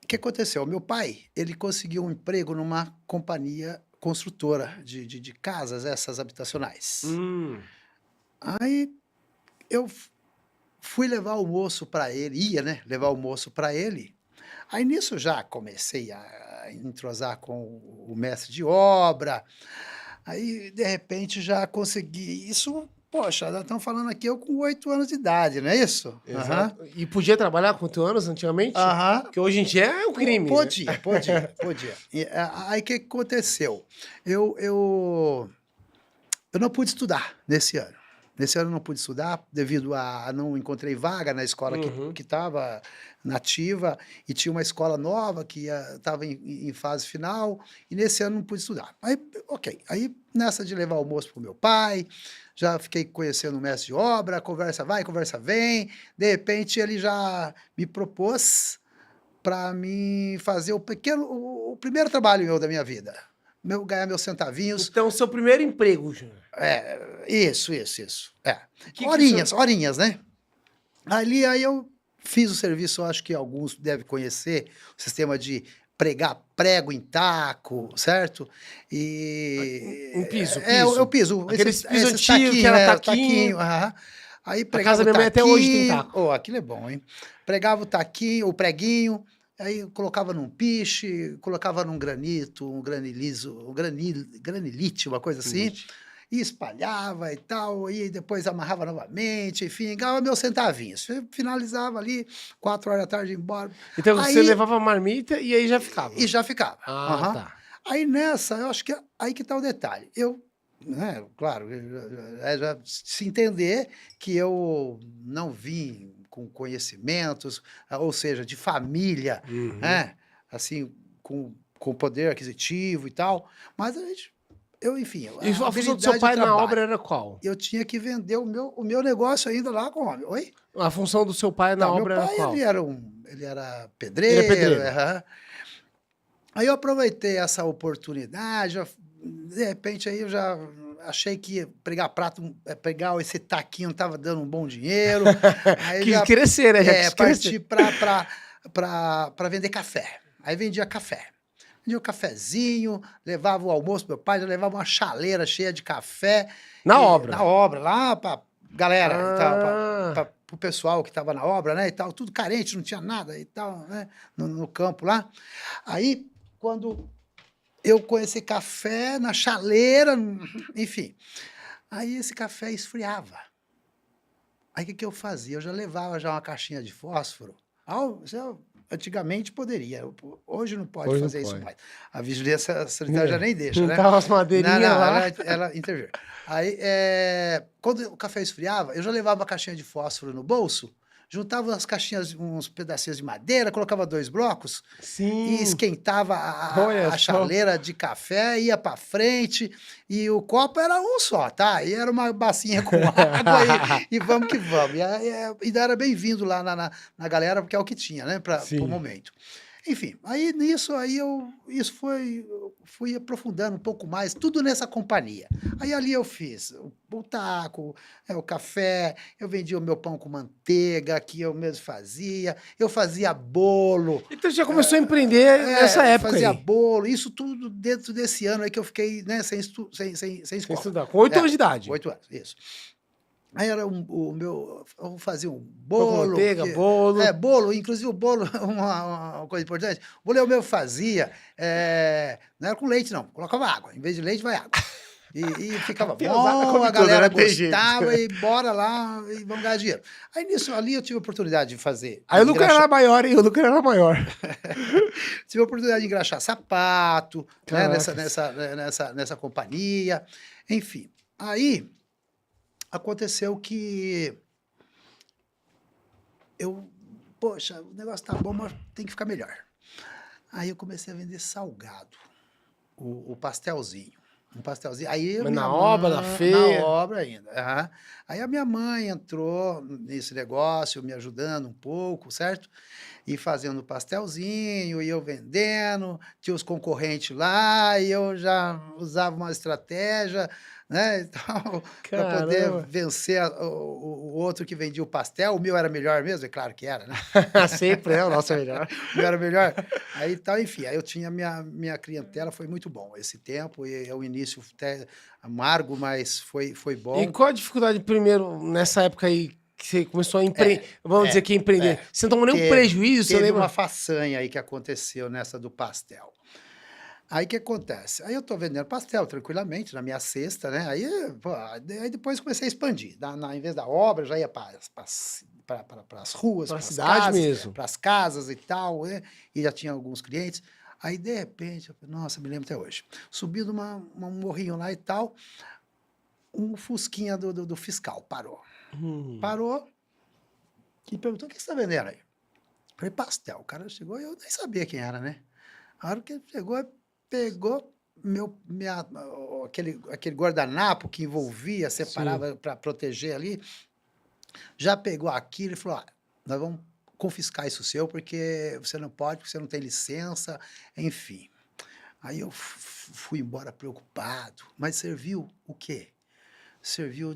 que aconteceu? Meu pai, ele conseguiu um emprego numa companhia construtora de casas, essas habitacionais. Hum. Aí eu fui levar almoço para ele, ia, né, levar almoço para ele. Aí nisso eu já comecei a entrosar com o mestre de obra, aí de repente já consegui isso, poxa, nós estamos falando aqui eu com 8 anos de idade, não é isso? Aham. Exato. E podia trabalhar com 8 anos antigamente? Aham. Porque hoje em dia é um crime, né? Podia. E, aí o que que aconteceu? Eu eu eu não pude estudar nesse ano. Nesse ano eu não pude estudar devido a não encontrei vaga na escola que Uhum. estava nativa e tinha uma escola nova que estava em fase final, e nesse ano não pude estudar. Aí, ok. Aí nessa de levar almoço para o meu pai, já fiquei conhecendo o mestre de obra, conversa vai, conversa vem, de repente ele já me propôs para mim fazer o primeiro trabalho meu da minha vida. Ganhar meus centavinhos. Então, seu primeiro emprego, Júnior. É, isso, É. Que o senhor... Horinhas, né. Aí eu fiz o serviço, eu acho que alguns devem conhecer, o sistema de pregar prego em taco, certo? Um piso, Eu piso. piso, Aqueles piso esses antigo, que taquinho, era taquinho, taquinho. aham. Aí A casa pregava o da minha mãe até hoje tem taquinho, taco. aquilo é bom, hein. Pregava o taquinho, o preguinho, aí colocava num piche, colocava num granito, um granilizo, granilite, uma coisa assim, Entendi. e espalhava e tal, e depois amarrava novamente, enfim, ganhava meus centavinhos. Finalizava ali, 4 horas da tarde, ia embora. Então você Aí levava a marmita e aí já ficava. e já ficava. Ah, Aham. tá. Aí nessa, eu acho que aí que tá o detalhe. Eu, né, claro, já se entender que eu não vim com conhecimentos, ou seja, de família, Uhum. né, assim, com poder aquisitivo e tal, mas enfim, E a a função do seu habilidade de pai na obra trabalho. era qual? Eu tinha que vender o meu negócio ainda lá com o homem. Oi? A função do seu pai na Não, meu obra era pai, qual? ele era Ele é pedreiro, pedreiro. aham. Aí eu aproveitei essa oportunidade, de repente aí eu já achei que ia pregar prato, pregar esse taquinho estava dando um bom dinheiro, aí Quis já crescer, né? Já quis crescer. parti para vender café. Aí vendia café. Vendia um cafezinho, levava o almoço pro meu pai, já levava uma chaleira cheia de café, Na e obra. na obra, lá para galera e tal, Ah, para o pessoal que estava na obra, né, e tal, tudo carente, não tinha nada e tal, né, no campo lá. Aí, quando eu com esse café na chaleira, enfim, aí esse café esfriava. Aí o que que eu fazia? Eu já levava já uma caixinha de fósforo. Antigamente poderia, hoje não pode hoje não fazer isso pode. mais. A vigilância sanitária já É. nem deixa, né. Juntava as Não, madeirinhas não, lá. ela intervém. Aí, quando o café esfriava, eu já levava uma caixinha de fósforo no bolso, juntava umas caixinhas, uns pedacinhos de madeira, colocava 2 blocos e Sim. esquentava Olha a só. chaleira de café, ia para frente, e o copo era um só, tá, e era uma bacinha com água e vamos que vamos. E aí, ainda era bem-vindo lá na galera, porque é o que tinha, né, para o Sim. momento. Enfim, aí nisso aí eu fui aprofundando um pouco mais, tudo nessa companhia. Aí ali eu fiz o taco, o café, eu vendia o meu pão com manteiga, que eu mesmo fazia, eu fazia bolo, Então já começou a empreender nessa época fazia aí, bolo, isso tudo dentro desse ano aí que eu fiquei, né, sem sem escola. estudar. Com 8 É, anos de idade. 8 anos, isso. Aí era o meu, eu fazia um Pão com bolo, manteiga, porque bolo. bolo, inclusive o bolo, uma coisa importante, o bolo eu mesmo fazia, não era com leite não, colocava água, em vez de leite vai água. E A ficava piazada bom, come a tudo, galera né? Tem jeito. gostava e bora lá e vamos ganhar dinheiro. Aí nisso ali eu tive a oportunidade de fazer, Aí o lucro engraxar, era maior, hein? O lucro era maior. tive a oportunidade de engraxar sapato, né, Caracas. nessa companhia, enfim. Aí aconteceu que eu, poxa, o negócio tá bom, mas tem que ficar melhor. Aí eu comecei a vender salgado, o pastelzinho. Um pastelzinho. Aí a Mas minha na obra, na mãe, na feia. obra ainda. Aham. Aí a minha mãe entrou nesse negócio, me ajudando um pouco, certo? e fazendo pastelzinho, e eu vendendo, tinha os concorrentes lá, e eu já usava uma estratégia, né, e tal, para poder Caramba. vencer o outro que vendia o pastel. O meu era melhor mesmo, é claro que era, né? Sempre é o nosso melhor. O meu era melhor. Aí tal, enfim, aí eu tinha minha clientela, foi muito bom esse tempo, e é o início até amargo, mas foi E bom. qual a dificuldade primeiro, nessa época aí, que você começou a empreender? Vamos dizer É, que empreender. é. Você não tomou nenhum prejuízo, você Teve uma lembra? façanha aí que aconteceu nessa do pastel. Aí o que acontece? Aí eu tô vendendo pastel tranquilamente na minha cesta, né? Aí, pô, aí depois comecei a expandir. Em vez da obra, eu já ia para as ruas, Pra cidade mesmo. para as casas e tal, né? E já tinha alguns clientes. Aí, de repente, nossa, me lembro até hoje. Subi um morrinho lá e tal, um fusquinha do fiscal parou. Hum. Parou e perguntou: o que você está vendendo aí? Falei: pastel. O cara chegou e eu nem sabia quem era, né? A hora que ele chegou, pegou aquele guardanapo que envolvia, Sim. separava para proteger ali, já pegou aquilo e falou: nós vamos confiscar isso seu, porque você não pode, porque você não tem licença, enfim. Aí eu fui embora preocupado, mas serviu o quê? Serviu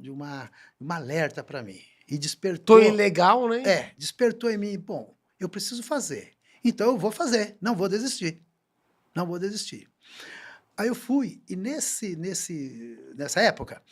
uma alerta para mim. E Tô despertou. ilegal, né? Despertou em mim: bom, eu preciso fazer, então eu vou fazer, não vou desistir, não vou desistir. Aí eu fui, e nessa época,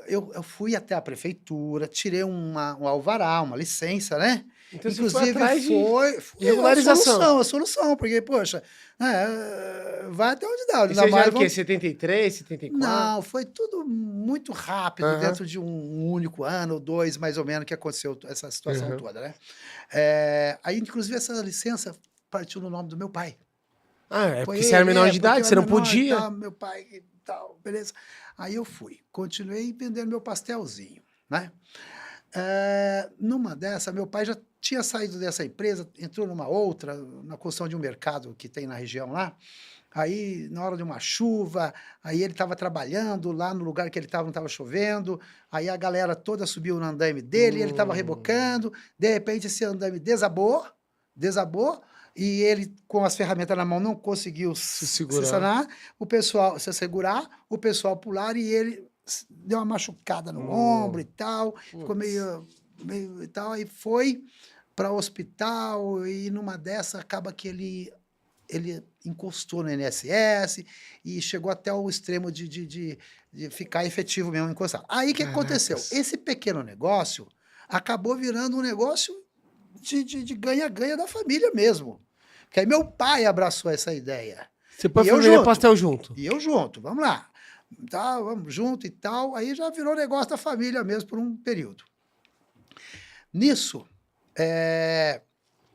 eu fui até a prefeitura, tirei um alvará, uma licença, né? Então você foi Inclusive atrás de foi regularização. a solução, porque, poxa, vai até onde dá, E ainda você já mais era o quê? vamos. 73, 74? Não, foi tudo muito rápido, Aham. dentro de um único ano ou 2, mais ou menos, que aconteceu essa situação Aham. toda, né. Aí, inclusive, essa licença partiu no nome do meu pai. Ah, é Foi porque você era ele, menor de porque idade, eu você era não menor e podia. tal, meu pai e tal, beleza. Aí eu fui, continuei vendendo meu pastelzinho, né. Numa dessa, meu pai já tinha saído dessa empresa, entrou numa outra, na construção de um mercado que tem na região lá. Aí, na hora de uma chuva, aí ele estava trabalhando, lá no lugar que ele estava não estava chovendo, aí a galera toda subiu no andaime dele, ele estava Hum, rebocando, de repente esse andaime desabou, e ele com as ferramentas na mão não conseguiu se se segurar. sanar, o pessoal se segurar, o pessoal pular e ele deu uma machucada no ombro e tal, ficou Putz. meio e tal, aí foi para o hospital e numa dessa acaba que ele encostou no INSS e chegou até o extremo de ficar efetivo mesmo encostado. Aí, o que aconteceu? Caracas. Esse pequeno negócio acabou virando um negócio de ganha-ganha da família mesmo. Porque aí meu pai abraçou essa ideia. Você E pode eu vender junto. pastel junto. E eu junto, vamos lá. Tá, vamos junto e tal. Aí já virou negócio da família mesmo por um período. Nisso, eh,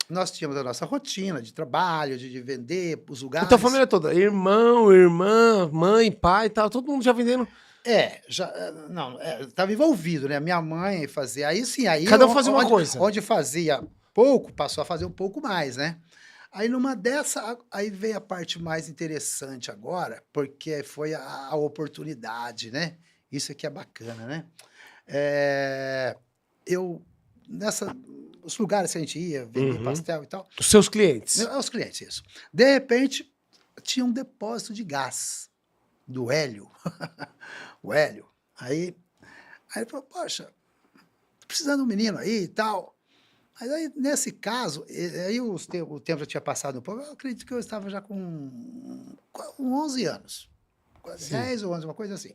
nós tínhamos a nossa rotina de trabalho, de vender os A tua lugares. família toda, irmão, irmã, mãe, pai e tal, todo mundo já vendendo. Já, não, estava envolvido, né, minha mãe fazia aí sim, aí Cada um fazia uma coisa. onde fazia pouco, passou a fazer um pouco mais, né. Aí numa dessa, aí vem a parte mais interessante agora, porque foi a oportunidade, né, isso aqui é bacana, né. Eh, eu nessa os lugares que a gente ia vender Uhum. pastel e tal, Os seus clientes. os clientes, isso. De repente, tinha um depósito de gás do Hélio. O Hélio. Aí ele falou: poxa, tô precisando de um menino aí e tal. Mas aí, nesse caso, aí o tempo já tinha passado um pouco, eu acredito que eu estava já com 11 anos, quase Sim. 10 ou 11, uma coisa assim.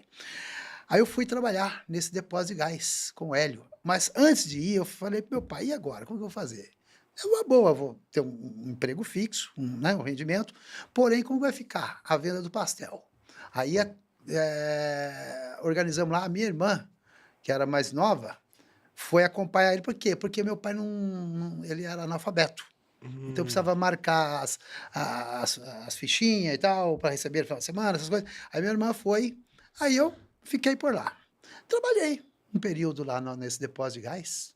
Aí eu fui trabalhar nesse depósito de gás com o Hélio. Mas antes de ir, eu falei pro meu pai: e agora? Como que eu vou fazer? É uma boa, vou ter um emprego fixo, né, um rendimento, porém, como vai ficar a venda do pastel? Aí organizamos lá, a minha irmã, que era mais nova, foi acompanhar ele. Por quê? Porque meu pai ele era analfabeto. Então eu Hum. precisava marcar as fichinhas e tal, para receber no final de semana, essas coisas. Aí minha irmã foi, aí eu fiquei por lá. Trabalhei um período lá nesse depósito de gás.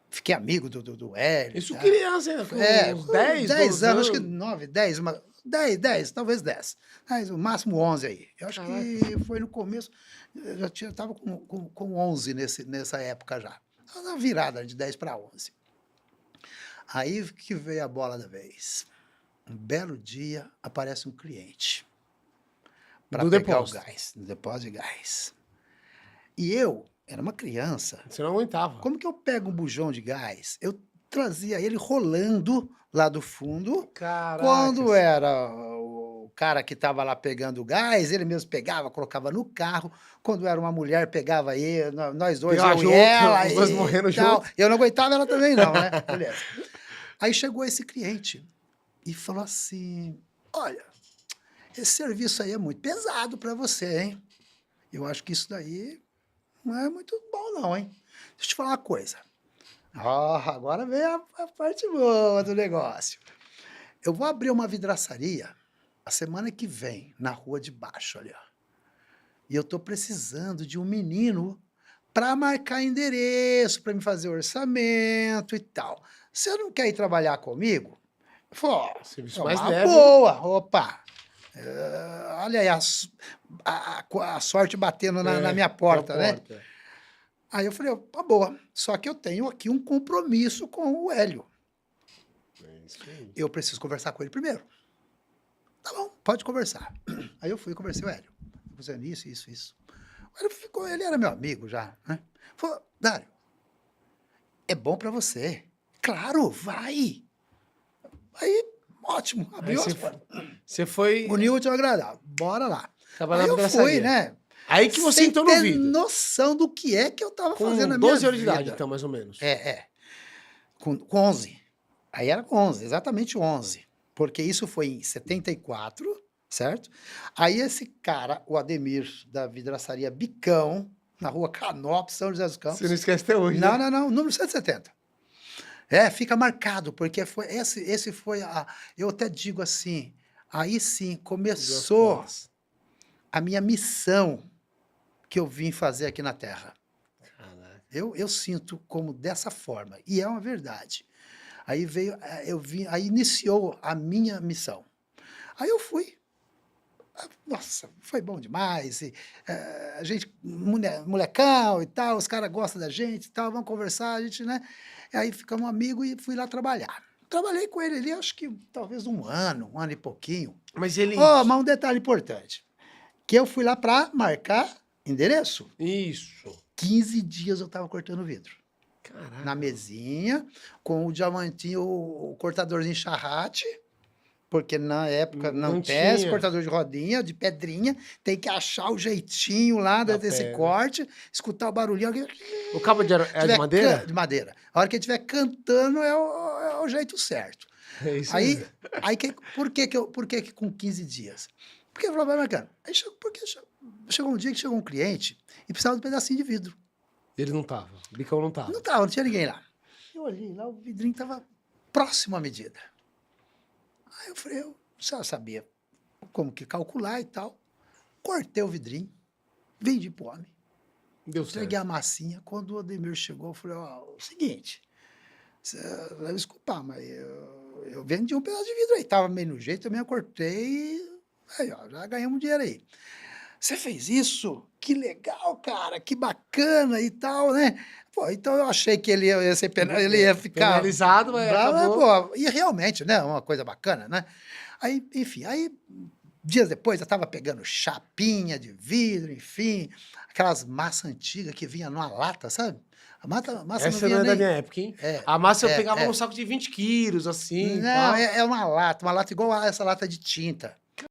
Fiquei amigo do Hélio. Isso Tá? criança, ainda, com uns Com 10, 10 12 anos, acho que anos. 9, 10, 10, talvez 10. Mas o máximo 11 aí. Eu acho que Caracas. foi no começo, eu já estava com 11 nessa época já. Na virada de 10 para 11. Aí que veio a bola da vez. Um belo dia, aparece um cliente para Do pegar o depósito. gás, no depósito de gás. E eu era uma criança. Você não aguentava. Como que eu pego um bujão de gás? Eu trazia ele rolando lá do fundo. Quando Caracas. era o cara que estava lá pegando o gás, ele mesmo pegava, colocava no carro. Quando era uma mulher, pegava ele, nós dois, Pegava eu e junto, ela. os dois e morrendo tal. junto. Eu não aguentava, ela também não, né? Beleza. Aí chegou esse cliente e falou assim: olha, esse serviço aí é muito pesado para você, hein? Eu acho que isso daí não é muito bom, não, hein? Deixa eu te falar uma coisa. Agora vem a parte boa do negócio. Eu vou abrir uma vidraçaria a semana que vem, na rua de baixo ali, ó. E eu tô precisando de um menino para marcar endereço, para me fazer orçamento e tal. Você não quer ir trabalhar comigo? Eu falei, ó, Serviço é mais uma leve. boa, opa. Olha aí a sorte batendo na minha porta, né? Aí eu falei, tá boa, só que eu tenho aqui um compromisso com o Hélio. É isso aí. Eu preciso conversar com ele primeiro. Tá bom, pode conversar. Aí eu fui e conversei com o Hélio. Fazendo isso. O Hélio ficou, ele era meu amigo já, né? Falou, Dário, é bom pra você. Claro, vai. Aí, ótimo, Aí abriu as portas. você foi Uniu o útil ao agradável, bora lá. trabalhar Aí na eu fui, vidraçaria. né? Aí que você Sem entrou no ter vidro. noção do que é que eu tava Com fazendo na minha 12 anos de vida. idade, então, mais ou menos. Com 11. Aí era com 11, exatamente 11. Porque isso foi em 74, certo? Aí esse cara, o Ademir, da vidraçaria Bicão, na rua Canópolis, São José dos Campos. Você não esquece até hoje, Não, né? não, número 170. Fica marcado, porque foi esse foi a... Eu até digo assim, aí sim, começou a minha missão que eu vim fazer aqui na Terra. Caraca. Eu sinto como dessa forma, e é uma verdade. Aí veio, aí iniciou a minha missão. Aí eu fui. Nossa, foi bom demais. A gente, molecão e tal, os caras gostam da gente e tal, vamos conversar, a gente, né? Aí ficamos amigos e fui lá trabalhar. Trabalhei com ele ali, acho que talvez um ano e pouquinho. Mas ele... Mas um detalhe importante, que eu fui lá para marcar endereço. Isso. 15 dias eu estava cortando vidro. Caraca. Na mesinha, com o diamantinho, o cortadorzinho charrate, porque na época não tem esse cortador de rodinha, de pedrinha, tem que achar o jeitinho lá desse corte, escutar o barulhinho. O cabo de madeira? De madeira. A hora que ele estiver cantando é o jeito certo. É isso aí por que com 15 dias? Porque eu falava, bacana. Aí chegou um dia que chegou um cliente e precisava de um pedacinho de vidro. Ele não tava. O Bicão não tava. Não tinha ninguém lá. Eu olhei lá, o vidrinho estava próximo à medida. Aí eu falei, eu já sabia como que calcular e tal. Cortei o vidrinho, vendi pro homem. Deu certo. Entreguei a massinha. Quando o Ademir chegou, eu falei, o seguinte, você vai me desculpar, mas eu vendi um pedaço de vidro aí. Tava meio no jeito, eu mesmo cortei e aí, ó, já ganhamos dinheiro aí. Você fez isso? Que legal, cara, que bacana e tal, né? Pô, então eu achei que ele ia ser ele ia ficar penalizado, mas bravo, acabou. pô, e realmente, né, uma coisa bacana, né? Aí, enfim, dias depois eu tava pegando chapinha de vidro, enfim, aquelas massas antigas que vinha numa lata, sabe? A massa Essa não não vinha é da nem... minha época, hein? A massa eu pegava num saco de 20 quilos, assim. Não, tal. é uma lata igual a essa lata de tinta.